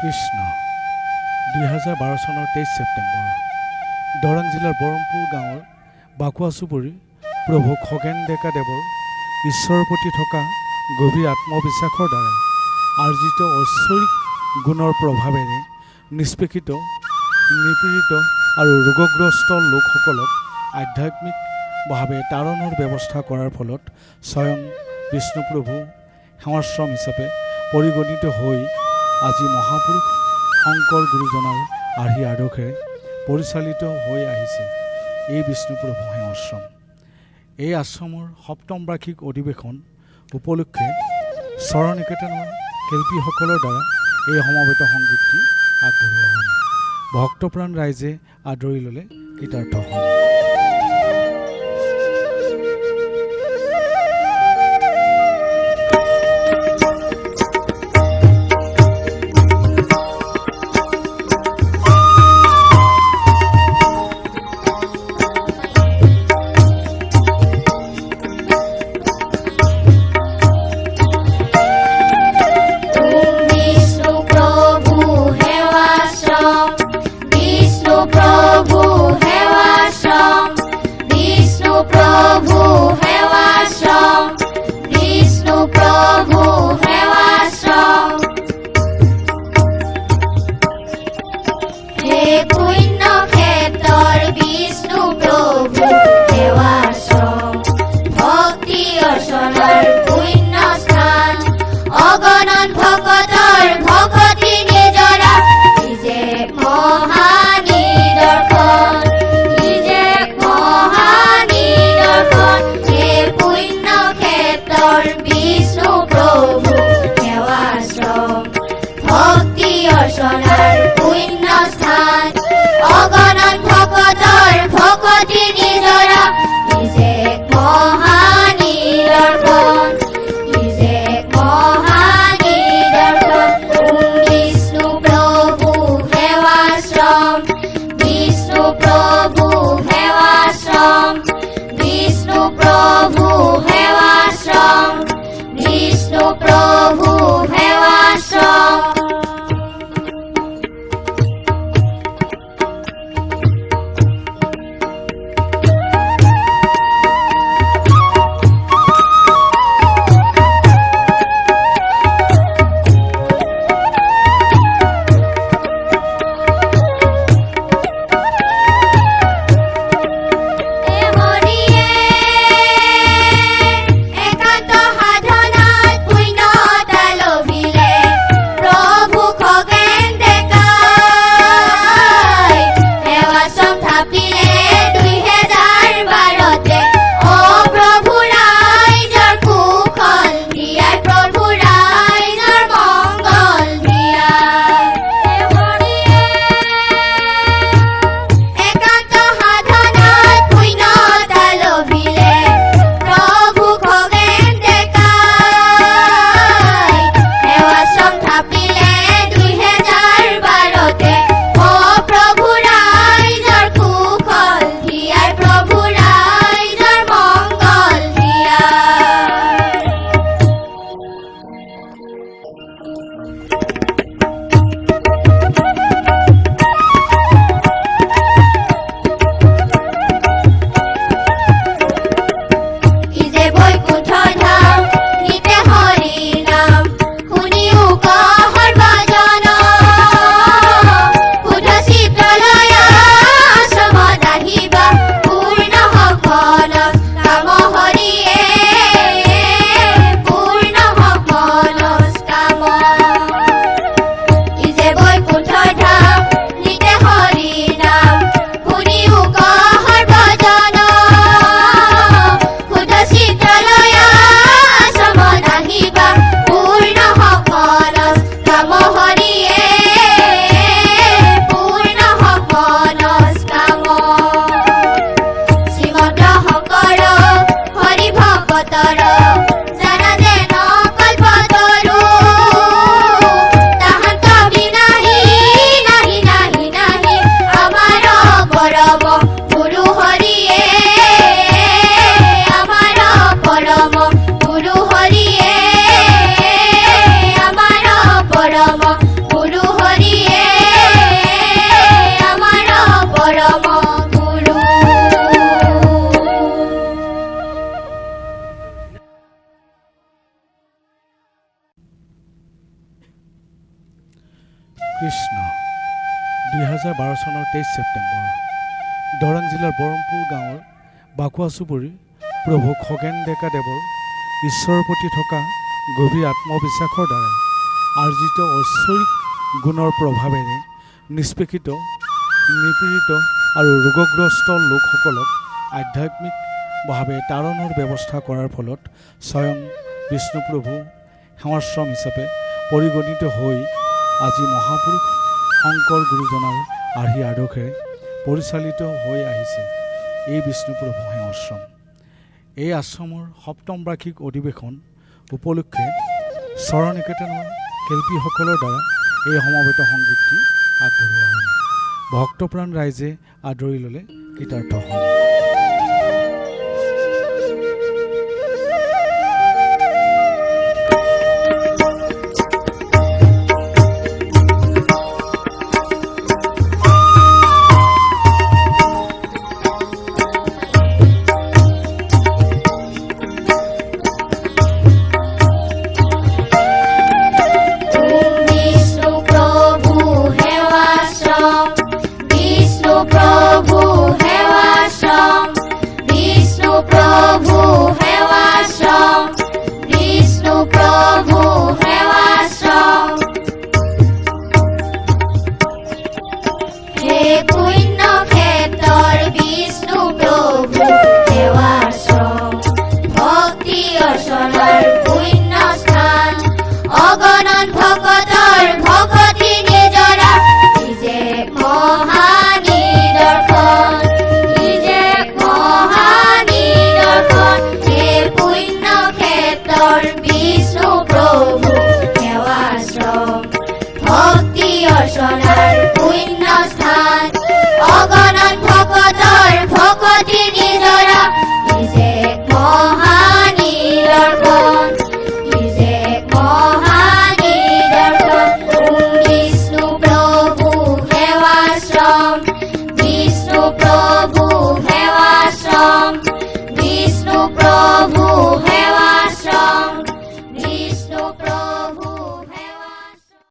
কৃষ্ণ 2012 চনৰ 23 ছেপ্টেম্বৰ দৰং জিলাৰ বৰমপুৰ গাঁৱৰ বাকুৱা চুবুৰী প্ৰভু খগেন ডেকা দেৱৰ ঈশ্বৰৰ প্ৰতি থকা গভীৰ আত্মবিশ্বাসৰ দ্বাৰা আৰ্জিত ঐশ্বৰিক গুণৰ প্ৰভাৱেৰে নিষ্পেষিত নিপীড়িত আৰু ৰোগগ্ৰস্ত লোকসকলক আধ্যাত্মিকভাৱে তাৰণৰ ব্যৱস্থা কৰাৰ ফলত স্বয়ং বিষ্ণুপ্ৰভু সেৱাশ্ৰম হিচাপে পৰিগণিত হৈ আজি মহাপুৰুষ শংকৰ গুৰুজনাৰ আৰ্হি আদৰ্শেৰে পৰিচালিত হৈ আহিছে এই বিষ্ণুপ্ৰভু সেৱাশ্ৰম। এই আশ্ৰমৰ সপ্তম বাৰ্ষিক অধিৱেশন উপলক্ষে চৰণ নিকেতনৰ শিল্পীসকলৰ দ্বাৰা এই সমবেত সংগীতটি আগবঢ়োৱা হ'ল। ভক্তপ্ৰাণ ৰাইজে আদৰি ল'লে কৃতাৰ্থ হ'ল। একান্ত সাধনাত পূৰ্ণতা কৃষ্ণ 2012 চনৰ 23 ছেপ্টেম্বৰ দৰং জিলাৰ বৰমপুৰ গাঁৱৰ বাকুৱা চুবুৰীৰ প্ৰভু খগেন ডেকা দেৱৰ ঈশ্বৰৰ প্ৰতি থকা গভীৰ আত্মবিশ্বাসৰ দ্বাৰা আৰ্জিত ঐশ্বৰিক গুণৰ প্ৰভাৱেৰে নিষ্পেষিত নিপীড়িত আৰু ৰোগগ্ৰস্ত লোকসকলক আধ্যাত্মিকভাৱে তাৰণৰ ব্যৱস্থা কৰাৰ ফলত স্বয়ং বিষ্ণুপ্ৰভু সেৱাশ্ৰম হিচাপে পৰিগণিত হৈ আজি মহাপুৰুষ শংকৰ গুৰুজনাৰ আৰ্হি আদৰ্শেৰে পৰিচালিত হৈ আহিছে এই বিষ্ণুপ্ৰভু সেৱাশ্ৰম। এই আশ্ৰমৰ সপ্তম বাৰ্ষিক অধিৱেশন উপলক্ষে চৰণ নিকেতনৰ শিল্পীসকলৰ দ্বাৰা এই সমবেত সংগীতটি আগবঢ়োৱা হ'ল। ভক্তপ্ৰাণ ৰাইজে আদৰি ল'লে কৃতাৰ্থ হ'ল। ভক্তি অৰ্চনাৰ পুণ্য স্থান অগণন ভক্ত